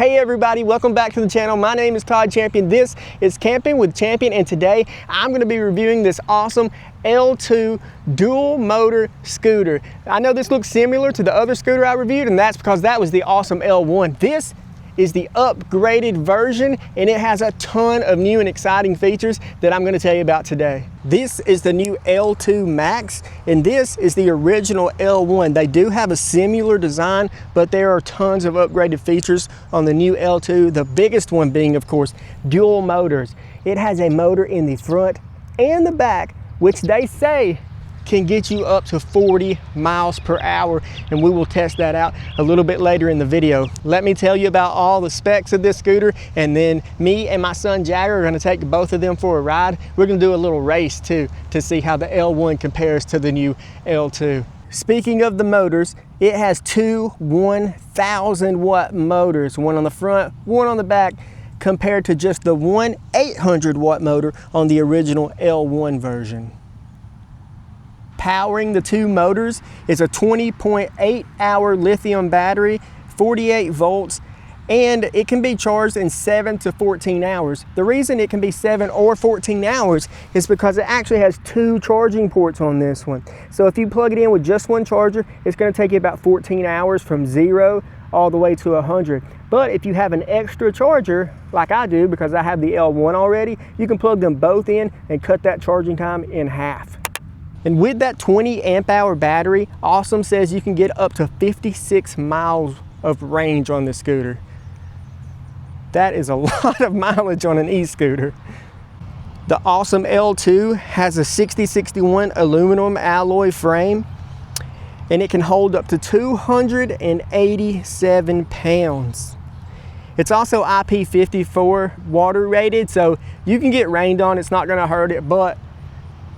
Hey everybody, welcome back to the channel. My name is Todd Champion. This is Camping with Champion, and today I'm going to be reviewing this Ausom L2 dual motor scooter. I know this looks similar to the other scooter I reviewed, and that's because that was the Ausom L1. This is the upgraded version, and it has a ton of new and exciting features that I'm going to tell you about today. This is the new L2 Max, and this is the original L1. They do have a similar design, but there are tons of upgraded features on the new L2, the biggest one being, of course, dual motors. It has a motor in the front and the back, which they say can get you up to 40 miles per hour, and we will test that out a little bit later in the video. Let me tell you about all the specs of this scooter, and then me and my son Jagger are going to take both of them for a ride. We're going to do a little race too to see how the L1 compares to the new L2. Speaking of the motors, it has two 1,000 watt motors, one on the front, one on the back, compared to just the one 800 watt motor on the original L1 version. Powering the two motors is a 20.8 hour lithium battery, 48 volts, and it can be charged in 7 to 14 hours. The reason it can be 7 or 14 hours is because it actually has two charging ports on this one. So if you plug it in with just one charger, it's going to take you about 14 hours from 0 all the way to 100. But if you have an extra charger, like I do because I have the L1 already, you can plug them both in and cut that charging time in half. And with that 20 amp hour battery, Ausom says you can get up to 56 miles of range on the scooter. That is a lot of mileage on an e-scooter. The Ausom L2 has a 6061 aluminum alloy frame, and it can hold up to 287 pounds. It's also IP54 water rated, so you can get rained on, it's not gonna hurt it, but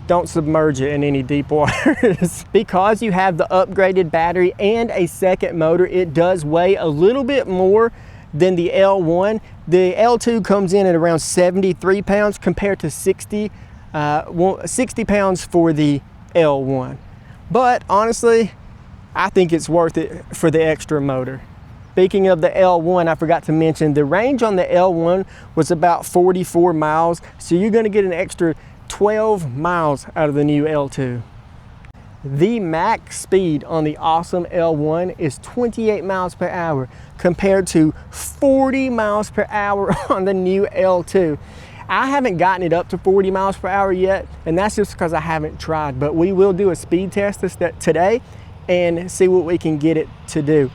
don't submerge it in any deep waters. Because you have the upgraded battery and a second motor, it does weigh a little bit more than the L1. The L2 comes in at around 73 pounds compared to 60 pounds for the L1. But honestly, I think it's worth it for the extra motor. Speaking of the L1, I forgot to mention the range on the L1 was about 44 miles, so you're gonna get an extra 12 miles out of the new L2. The max speed on the Ausom L1 is 28 miles per hour compared to 40 miles per hour on the new L2. I haven't gotten it up to 40 miles per hour yet, and that's just because I haven't tried, but we will do a speed test today and see what we can get it to do.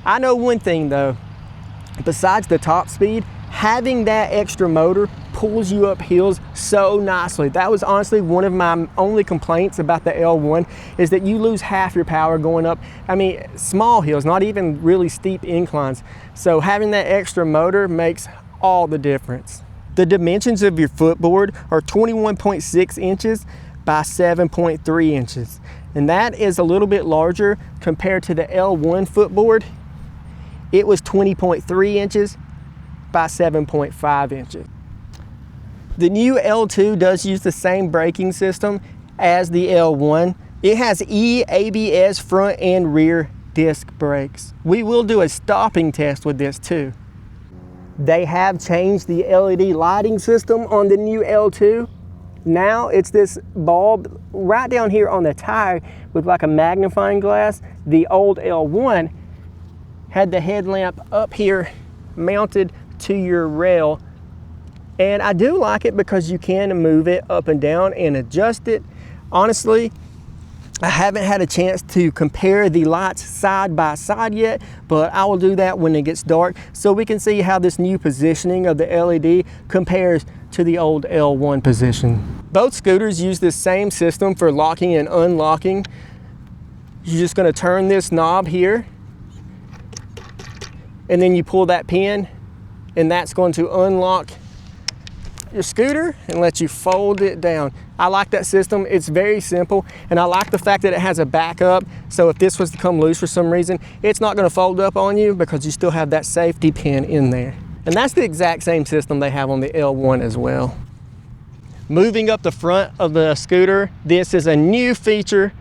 I know one thing though, besides the top speed, having that extra motor pulls you up hills so nicely. That was honestly one of my only complaints about the L1, is that you lose half your power going up, small hills, not even really steep inclines. So having that extra motor makes all the difference. The dimensions of your footboard are 21.6 inches by 7.3 inches. And that is a little bit larger compared to the L1 footboard. It was 20.3 inches by 7.5 inches. The new L2 does use the same braking system as the L1. It has ABS front and rear disc brakes. We will do a stopping test with this too. They have changed the LED lighting system on the new L2. Now it's this bulb right down here on the tire with like a magnifying glass. The old L1 had the headlamp up here mounted to your rail, and I do like it because you can move it up and down and adjust it. Honestly, I haven't had a chance to compare the lights side by side yet, but I will do that when it gets dark so we can see how this new positioning of the LED compares to the old L1 position. Both scooters use this same system for locking and unlocking. You're just going to turn this knob here, and then you pull that pin, and that's going to unlock your scooter and let you fold it down. I like that system. It's very simple, and I like the fact that it has a backup, so if this was to come loose for some reason, it's not going to fold up on you because you still have that safety pin in there. And that's the exact same system they have on the L1 as well. Moving up the front of the scooter, this is a new feature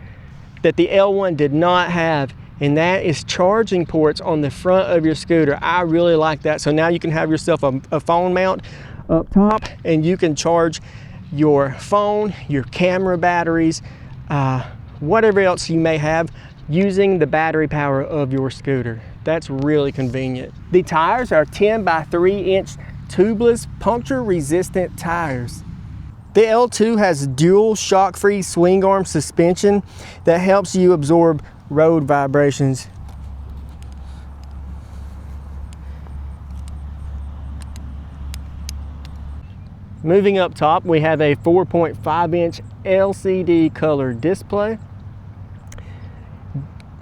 that the L1 did not have. and that is charging ports on the front of your scooter. I really like that. So now you can have yourself a phone mount up top, and you can charge your phone, your camera batteries, whatever else you may have, using the battery power of your scooter. That's really convenient. The tires are 10 by 3-inch tubeless, puncture resistant tires. The L2 has dual shock-free swing arm suspension that helps you absorb road vibrations. Moving up top, we have a 4.5-inch LCD color display.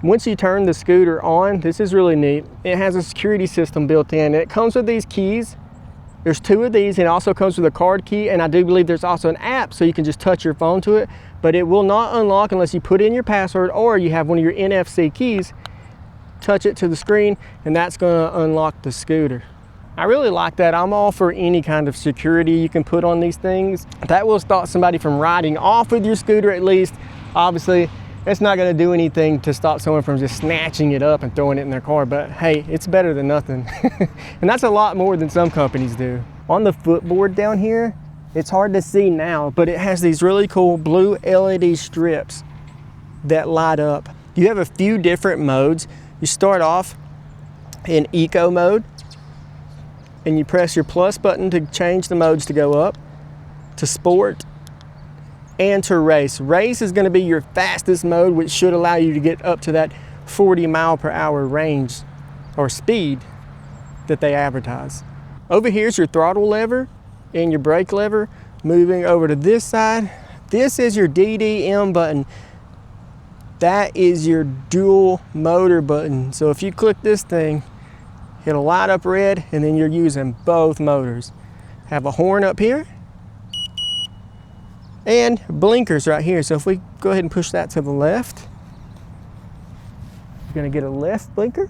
Once you turn the scooter on, this is really neat. It has a security system built in. It comes with these keys. There's 2 of these, and it also comes with a card key, and I do believe there's also an app so you can just touch your phone to it, but it will not unlock unless you put in your password or you have one of your NFC keys, touch it to the screen, and that's gonna unlock the scooter. I really like that. I'm all for any kind of security you can put on these things. That will stop somebody from riding off with your scooter at least. Obviously, it's not gonna do anything to stop someone from just snatching it up and throwing it in their car, but hey, it's better than nothing. And that's a lot more than some companies do. On the footboard down here, it's hard to see now, but it has these really cool blue LED strips that light up. You have a few different modes. You start off in eco mode, and you press your plus button to change the modes to go up, to sport, and to race. Race is going to be your fastest mode, which should allow you to get up to that 40-mile-per-hour range or speed that they advertise. Over here is your throttle lever and your brake lever. Moving over to this side, this is your DDM button. That is your dual motor button. So if you click this thing, it'll light up red, and then you're using both motors. Have a horn up here and blinkers right here. So if we go ahead and push that to the left, you're gonna get a left blinker.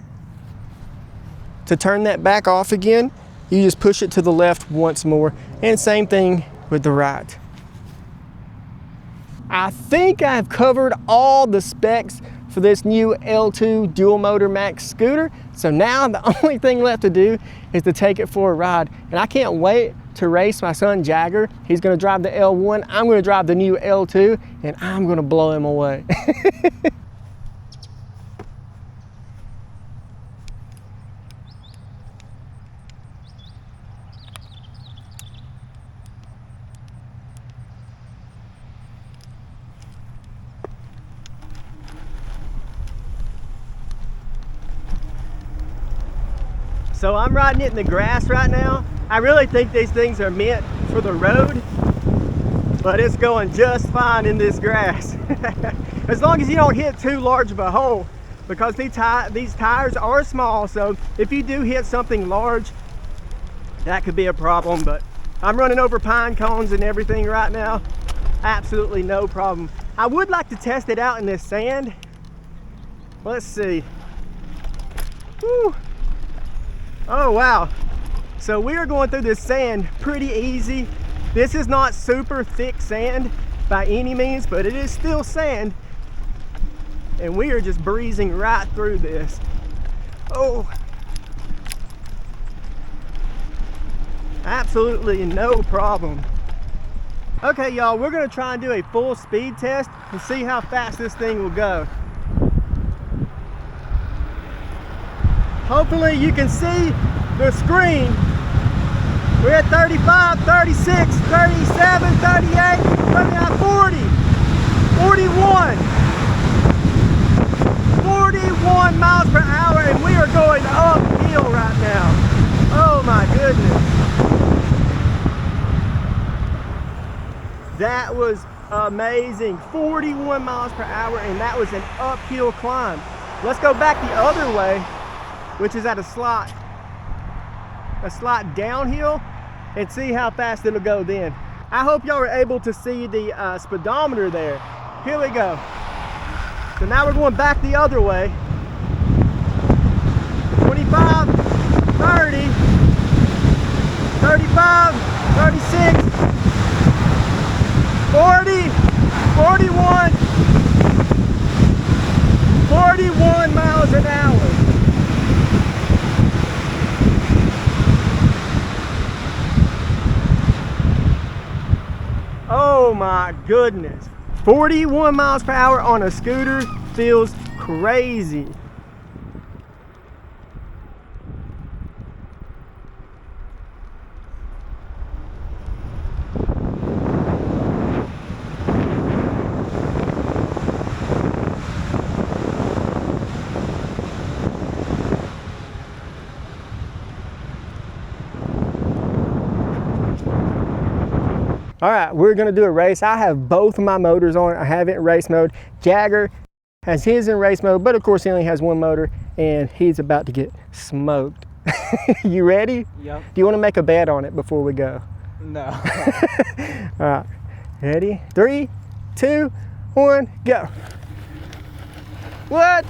To turn that back off again, you just push it to the left once more, and same thing with the right. I think I've covered all the specs for this new L2 Dual Motor Max scooter. So now the only thing left to do is to take it for a ride. And I can't wait to race my son Jagger. He's gonna drive the L1, I'm gonna drive the new L2, and I'm gonna blow him away. So I'm riding it in the grass right now. I really think these things are meant for the road, but it's going just fine in this grass. As long as you don't hit too large of a hole, because these tires are small, so if you do hit something large, that could be a problem. But I'm running over pine cones and everything right now. Absolutely no problem. I would like to test it out in this sand. Let's see. Whew. Oh wow, so we are going through this sand pretty easy. This is not super thick sand by any means, but it is still sand, and we are just breezing right through this. Oh, absolutely no problem. Okay y'all, we're gonna try and do a full speed test and see how fast this thing will go. Hopefully you can see the screen. We're at 35, 36, 37, 38, 39, 40, 41. 41 miles per hour, and we are going uphill right now. Oh my goodness. That was amazing. 41 miles per hour, and that was an uphill climb. Let's go back the other way, which is at a slight downhill, and see how fast it'll go then. I hope y'all were able to see the speedometer there. Here we go. So now we're going back the other way. 25, 30, 35, 36, 40, 41, 41 miles an hour. Oh my goodness. 41 miles per hour on a scooter feels crazy. All right, we're gonna do a race. I have both of my motors on. I have it in race mode. Jagger has his in race mode, but of course he only has one motor and he's about to get smoked. You ready? Yep. Do you wanna make a bet on it before we go? No. All right, ready? 3, 2, 1, go. What?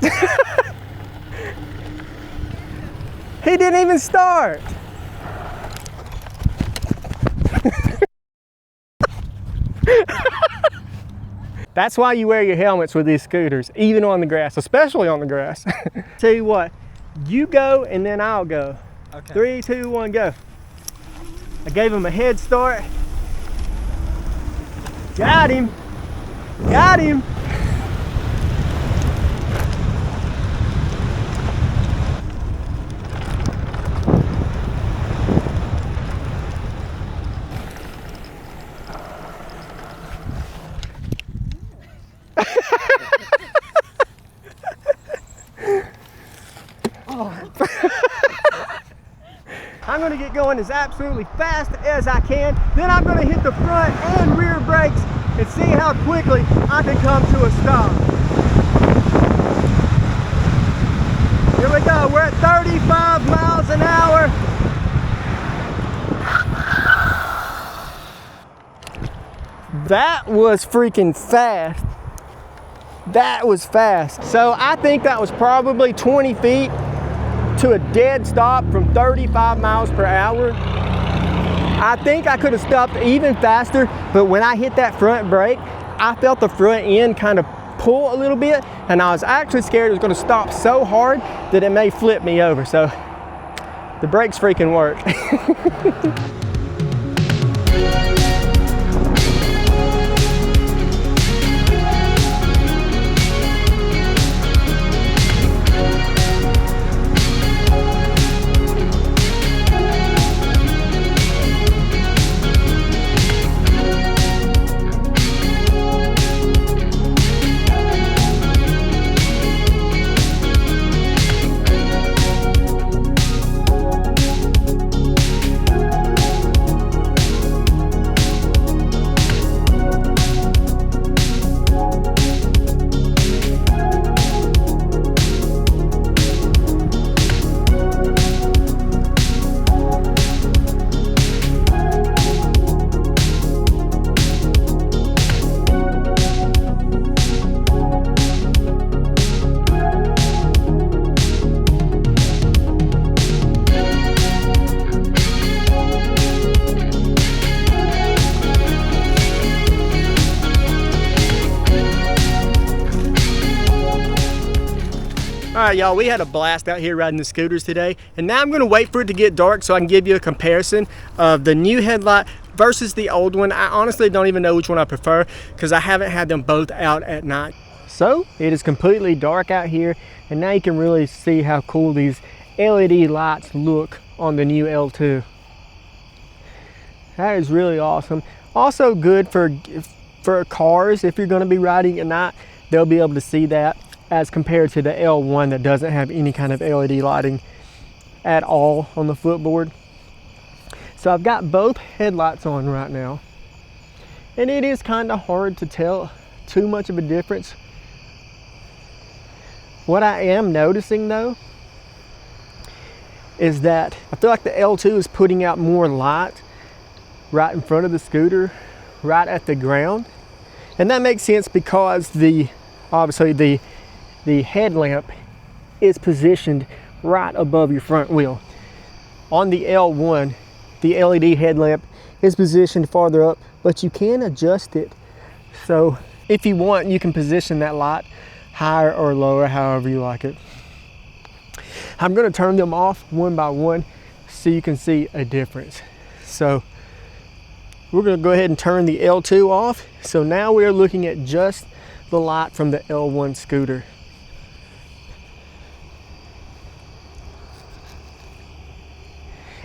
He didn't even start. That's why you wear your helmets with these scooters, even on the grass, especially on the grass. Tell you what, you go and then I'll go. Okay. 3, 2, 1, go. I gave him a head start. Got him. Got him. I'm gonna get going as absolutely fast as I can. Then I'm gonna hit the front and rear brakes and see how quickly I can come to a stop. Here we go, we're at 35 miles an hour. That was freaking fast. That was fast. So I think that was probably 20 feet to a dead stop from 35 miles per hour. I think I could have stopped even faster, but when I hit that front brake, I felt the front end kind of pull a little bit, and I was actually scared it was going to stop so hard that it may flip me over. So the brakes freaking work. All right, y'all, we had a blast out here riding the scooters today, and now I'm gonna wait for it to get dark so I can give you a comparison of the new headlight versus the old one. I honestly don't even know which one I prefer because I haven't had them both out at night. So it is completely dark out here, and now you can really see how cool these LED lights look on the new L2. That is really awesome. Also good for cars. If you're gonna be riding at night, they'll be able to see that, as compared to the L1 that doesn't have any kind of LED lighting at all on the footboard. So I've got both headlights on right now, and it is kind of hard to tell too much of a difference. What I am noticing though is that I feel like the L2 is putting out more light right in front of the scooter, right at the ground. And that makes sense because obviously the headlamp is positioned right above your front wheel. On the L1, the LED headlamp is positioned farther up, but you can adjust it. So if you want, you can position that light higher or lower, however you like it. I'm gonna turn them off one by one so you can see a difference. So we're gonna go ahead and turn the L2 off. So now we are looking at just the light from the L1 scooter.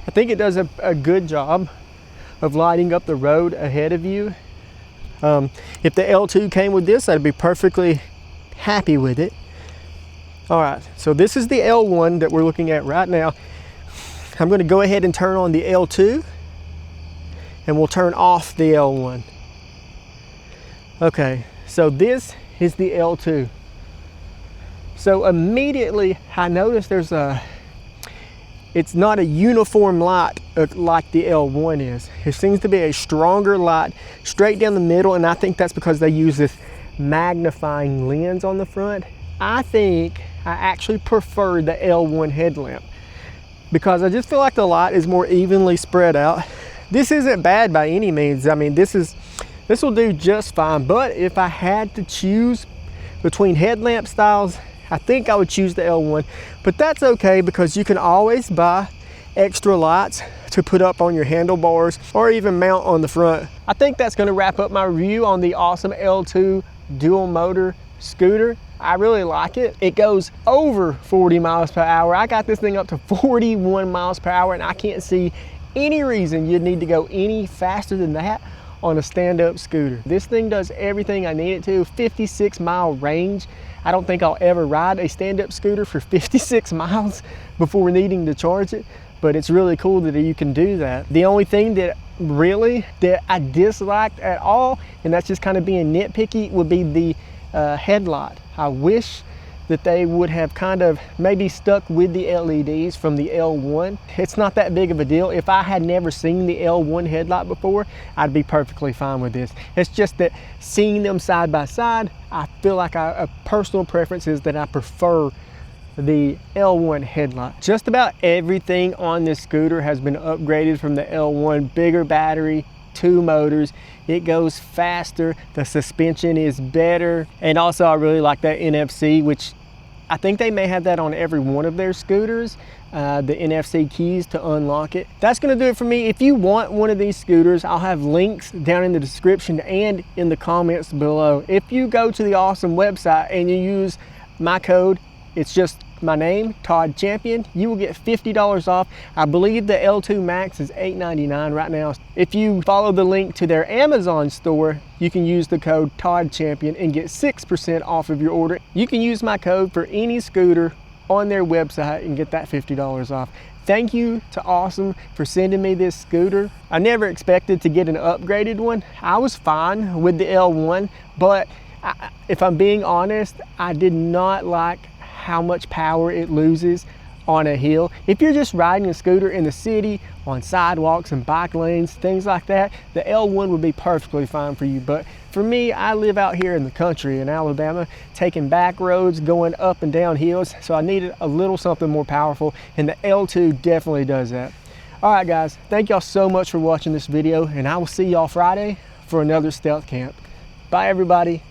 I think it does a good job of lighting up the road ahead of you. If the L2 came with this, I'd be perfectly happy with it. All right, so this is the L1 that we're looking at right now. I'm gonna go ahead and turn on the L2 and we'll turn off the L1. Okay, so this is the L2. So immediately I noticed it's not a uniform light like the L1 is. It seems to be a stronger light straight down the middle, and I think that's because they use this magnifying lens on the front. I think I actually prefer the L1 headlamp because I just feel like the light is more evenly spread out. This isn't bad by any means. I mean, this will do just fine, but if I had to choose between headlamp styles, I think I would choose the L1, but that's okay because you can always buy extra lights to put up on your handlebars or even mount on the front. I think that's gonna wrap up my review on the Ausom L2 dual motor scooter. I really like it. It goes over 40 miles per hour. I got this thing up to 41 miles per hour and I can't see any reason you'd need to go any faster than that on a stand-up scooter. This thing does everything I need it to. 56-mile range. I don't think I'll ever ride a stand-up scooter for 56 miles before needing to charge it, but it's really cool that you can do that. The only thing that I disliked at all, and that's just kind of being nitpicky, would be the headlight. I wish that they would have kind of maybe stuck with the LEDs from the L1. It's not that big of a deal. If I had never seen the L1 headlight before, I'd be perfectly fine with this. It's just that seeing them side by side, I feel like a personal preference is that I prefer the L1 headlight. Just about everything on this scooter has been upgraded from the L1. Bigger battery, 2 motors, it goes faster, the suspension is better, and also I really like that NFC, which I think they may have that on every one of their scooters, the NFC keys to unlock it. That's gonna do it for me. If you want one of these scooters, I'll have links down in the description and in the comments below. If you go to the Ausom website and you use my code, it's just my name, Todd Champion, you will get $50 off. I believe the L2 Max is $8.99 right now. If you follow the link to their Amazon store, you can use the code Todd Champion and get 6% off of your order. You can use my code for any scooter on their website and get that $50 off. Thank you to Ausom for sending me this scooter. I never expected to get an upgraded one. I was fine with the L1, but if I'm being honest, I did not like how much power it loses on a hill. If you're just riding a scooter in the city, on sidewalks and bike lanes, things like that, the L1 would be perfectly fine for you. But for me, I live out here in the country in Alabama, taking back roads, going up and down hills, so I needed a little something more powerful, and the L2 definitely does that. All right, guys, thank y'all so much for watching this video, and I will see y'all Friday for another stealth camp. Bye, everybody.